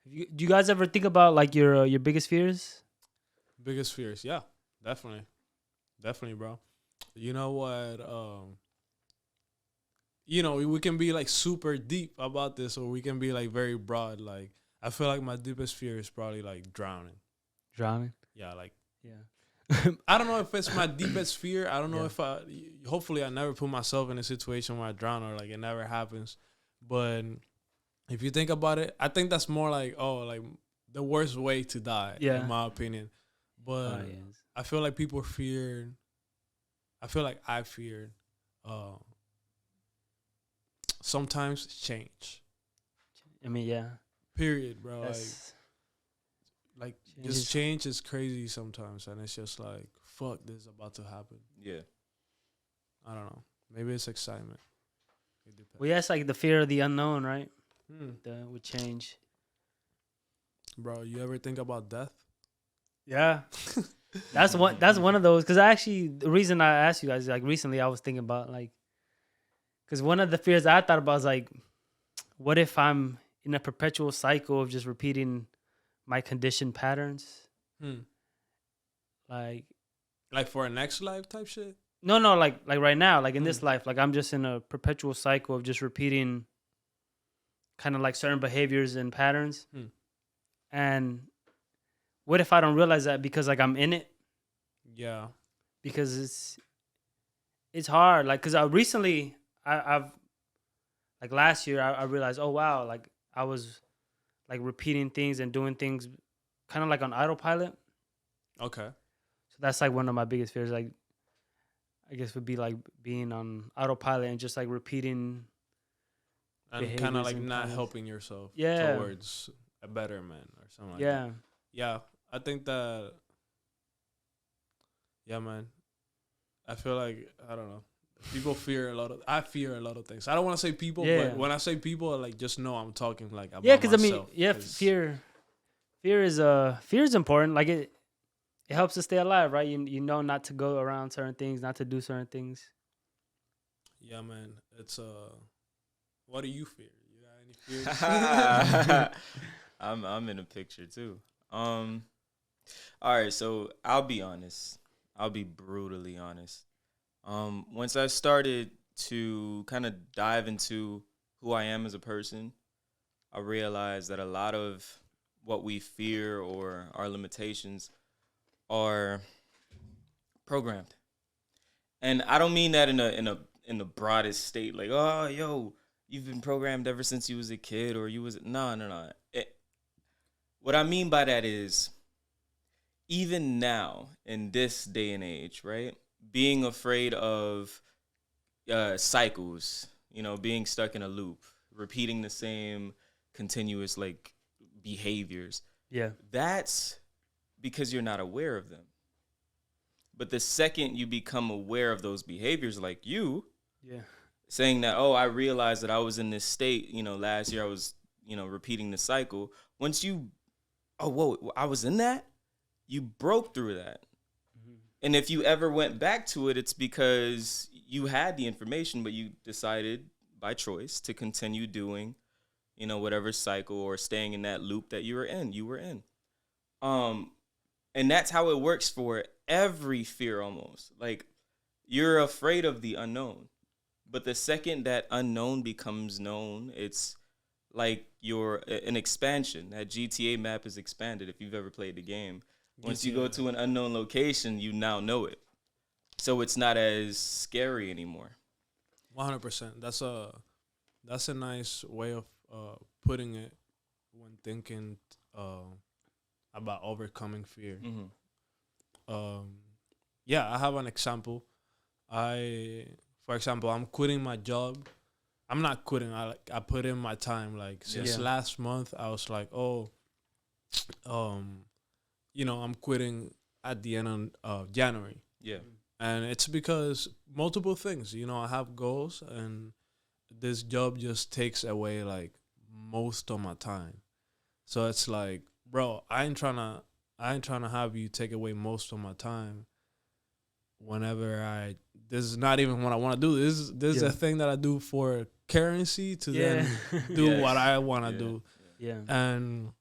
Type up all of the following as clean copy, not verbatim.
Do you guys ever think about like your biggest fears? Biggest fears, yeah, definitely, definitely, bro. You know what? We can be like super deep about this, or we can be like very broad. Like, I feel like my deepest fear is probably like drowning. Drowning. Yeah, like Yeah. I don't know if it's my deepest fear. I don't know Yeah. if I. Hopefully, I never put myself in a situation where I drown or like it never happens. But if you think about it, I think that's more like like the worst way to die, Yeah. in my opinion. But Oh, yes. I feel like people fear. I feel like I feared. Sometimes change. I mean, yeah. Period, bro. That's Like change just is- change is crazy sometimes, and it's just like fuck, this is about to happen. Yeah. I don't know. Maybe it's excitement. It depends. well, yeah, it's like the fear of the unknown, right? Hmm. With change. Bro, you ever think about death? Yeah. That's one of those, because the reason I asked you guys, like, recently I was thinking about, like, because one of the fears I thought about was like, what if I'm in a perpetual cycle of just repeating my conditioned patterns? Hmm. Like, Like for a next life type shit? no, like right now, like in this life, like I'm just in a perpetual cycle of just repeating kind of like certain behaviors and patterns. Hmm. And what if I don't realize that because like I'm in it? Yeah. Because it's hard. Like, cause I've like last year I realized, oh wow, like I was like repeating things and doing things kind of like on autopilot. Okay. So that's like one of my biggest fears. Like, I guess would be like being on autopilot and just like repeating. And kind Behaviors of like and not patterns. helping yourself Yeah. towards a betterment or something like that. Yeah. Yeah. I think that, yeah, man. I feel like, I don't know. People fear a lot of, I fear a lot of things. I don't want to say people, Yeah. but when I say people, like, just know I'm talking like about Yeah, because I mean, myself, yeah, 'cause- fear is important. Like it helps us stay alive, right? You know not to go around certain things, not to do certain things. Yeah, man. It's, what do you fear? You got any fears? I'm in a picture too. All right, so I'll be honest. I'll be brutally honest. Once I started to kind of dive into who I am as a person, I realized that a lot of what we fear or our limitations are programmed. And I don't mean that in the broadest state, like, oh, yo, you've been programmed ever since you was a kid, or you was no. What I mean by that is, even now in this day and age, right, being afraid of cycles, being stuck in a loop, repeating the same continuous like behaviors. Yeah. That's because you're not aware of them. But the second you become aware of those behaviors, like you, Yeah. saying that, oh, I realized that I was in this state, last year I was, repeating the cycle. Once you, oh, whoa, I was in that? You broke through that. Mm-hmm. And if you ever went back to it, it's because you had the information, but you decided by choice to continue doing, whatever cycle or staying in that loop that you were in. And that's how it works for every fear almost. Like, you're afraid of the unknown. But the second that unknown becomes known, it's like an expansion. That GTA map is expanded if you've ever played the game. Once you go to an unknown location, you now know it. So it's not as scary anymore. 100%. That's a nice way of putting it when thinking about overcoming fear. Mm-hmm. Yeah, I have an example. For example, I'm quitting my job. I'm not quitting. I put in my time. Like since last month, I was like, oh, I'm quitting at the end of January. Yeah. And it's because multiple things. I have goals, and this job just takes away like most of my time. So it's like, bro, I ain't trying to have you take away most of my time. whenever this is not even what I want to do. This is a thing that I do for currency to then do what I want to do. Yeah. And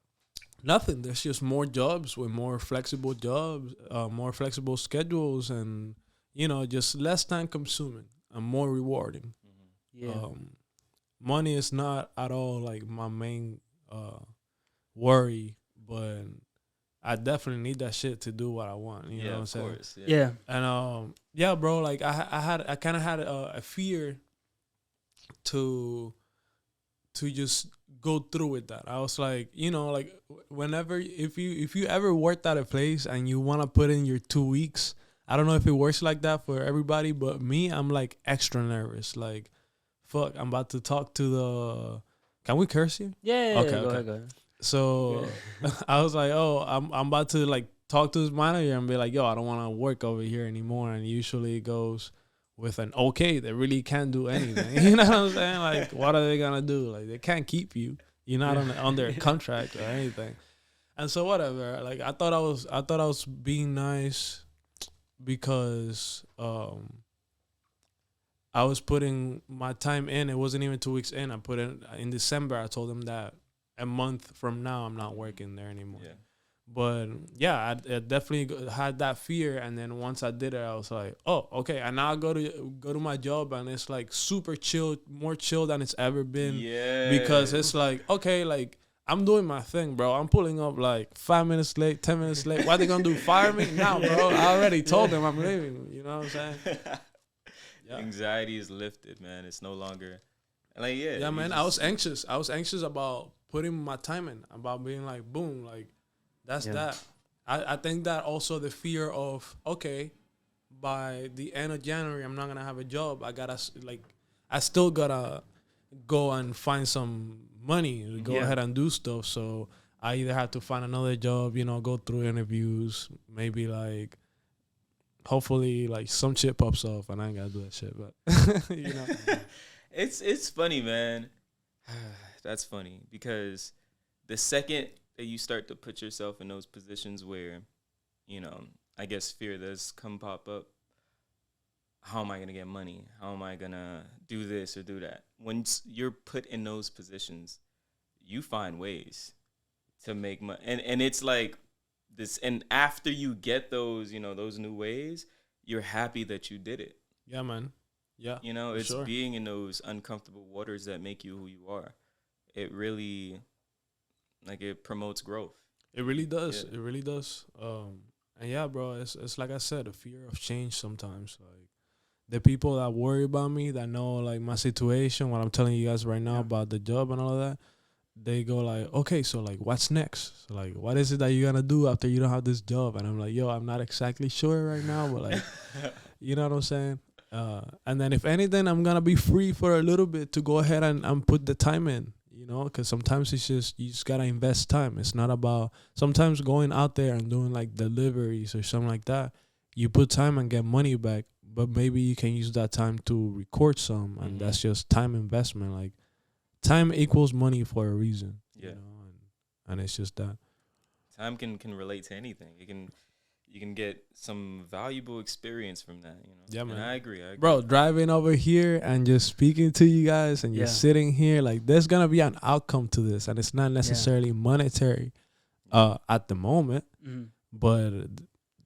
nothing. There's just more jobs with more flexible jobs, more flexible schedules, and just less time consuming and more rewarding. Yeah. Money is not at all like my main worry, but I definitely need that shit to do what I want. You know what I'm saying? Course, yeah. And bro, like I kind of had a fear to just go through with that. I was like, like whenever if you ever worked at a place and you want to put in your 2 weeks, I don't know if it works like that for everybody, but me, I'm like extra nervous. Like, fuck, I'm about to talk to the. Can we curse here? Yeah. Okay. Go ahead. So I was like, oh, I'm about to like talk to his manager and be like, yo, I don't want to work over here anymore. And usually it goes with an okay. They really can't do anything. You know what I'm saying? Like, what are they gonna do? Like, they can't keep you. You're not under a contract or anything. And so whatever. Like, I thought I was being nice because I was putting my time in. It wasn't even 2 weeks in. I put in December. I told them that a month from now I'm not working there anymore. Yeah. But yeah, I definitely had that fear, and then once I did it, I was like, oh, okay. And now I go to my job, and it's like super chill, more chill than it's ever been. Yeah. Because it's like, okay, like I'm doing my thing, bro. I'm pulling up like 5 minutes late, 10 minutes late. What they gonna do? Fire me? No, bro. I already told them I'm leaving. You know what I'm saying? Yeah. Anxiety is lifted, man. It's no longer like Yeah, man. I was anxious. I was anxious about putting my time in, about being like, boom, like. That's that. I think that also the fear of, okay, by the end of January, I'm not going to have a job. I still got to go and find some money to go ahead and do stuff. So I either have to find another job, go through interviews, maybe like, hopefully like some shit pops off and I ain't got to do that shit. But, It's funny, man. That's funny because the second that you start to put yourself in those positions where, I guess fear does pop up. How am I going to get money? How am I going to do this or do that? Once you're put in those positions, you find ways to make money. And it's like this. And after you get those, those new ways, you're happy that you did it. Yeah, man. Yeah. It's being in those uncomfortable waters that make you who you are. It really... like it promotes growth. It really does. Yeah. It really does. And yeah, bro, it's like I said, a fear of change sometimes. Like the people that worry about me, that know like my situation, what I'm telling you guys right now about the job and all of that, they go like, okay, so like what's next? So like what is it that you're gonna do after you don't have this job? And I'm like, yo, I'm not exactly sure right now, but like you know what I'm saying? And then if anything, I'm gonna be free for a little bit to go ahead and put the time in. Because sometimes it's just, you just got to invest time. It's not about, sometimes going out there and doing like deliveries or something like that, you put time and get money back, but maybe you can use that time to record some, and that's just time investment. Like time equals money for a reason. Yeah. And it's just that. Time can relate to anything. You can get some valuable experience from that, Yeah, man. And I agree. Bro, driving over here and just speaking to you guys and just sitting here, like there's going to be an outcome to this, and it's not necessarily monetary at the moment, but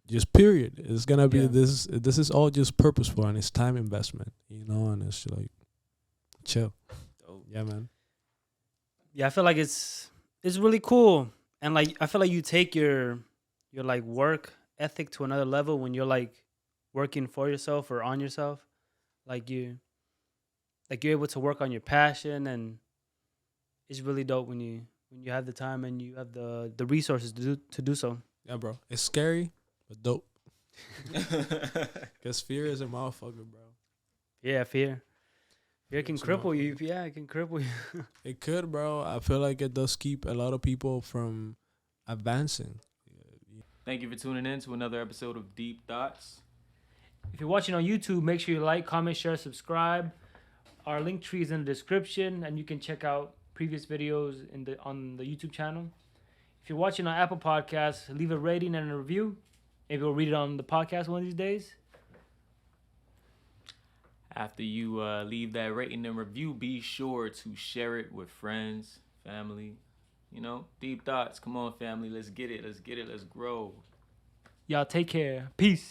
just period. It's going to be this is all just purposeful, and it's time investment, and it's like chill. Dope. Yeah, man. Yeah, I feel like it's really cool. And like I feel like you take your like work ethic to another level when you're like working for yourself or on yourself. Like you're able to work on your passion, and it's really dope when you have the time and you have the resources to do so. Yeah, bro. It's scary, but dope. Because fear is a motherfucker, bro. Yeah, fear can cripple you. Yeah, it can cripple you. It could, bro. I feel like it does keep a lot of people from advancing. Thank you for tuning in to another episode of Deep Thoughts. If you're watching on YouTube, make sure you like, comment, share, subscribe. Our link tree is in the description, and you can check out previous videos on the YouTube channel. If you're watching on Apple Podcasts, leave a rating and a review. Maybe we'll read it on the podcast one of these days. After you leave that rating and review, be sure to share it with friends, family. You know, deep thoughts. Come on, family. Let's get it. Let's get it. Let's grow. Y'all take care. Peace.